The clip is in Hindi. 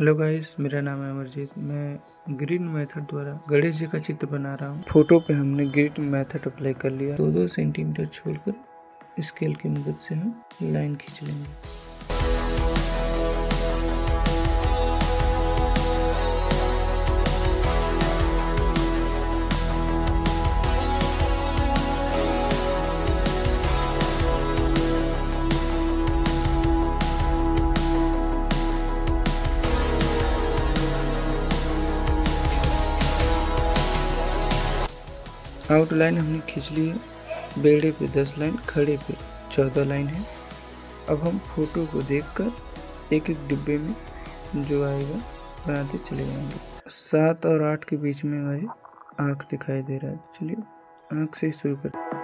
हेलो गाइस, मेरा नाम है अमरजीत। मैं ग्रीड मेथड द्वारा गणेश जी का चित्र बना रहा हूँ। फोटो पे हमने ग्रीड मेथड अप्लाई कर लिया। 2-2 सेंटीमीटर छोड़कर स्केल की मदद से हम लाइन खींच लेंगे। आउटलाइन हमने खींच ली है। बेड़े पे 10 लाइन, खड़े पे 14 लाइन है। अब हम फोटो को देखकर एक एक डिब्बे में जो आएगा बनाते चले जाएंगे। 7 और 8 के बीच में हमारी आँख दिखाई दे रहा है। चलिए आँख से शुरू करते हैं।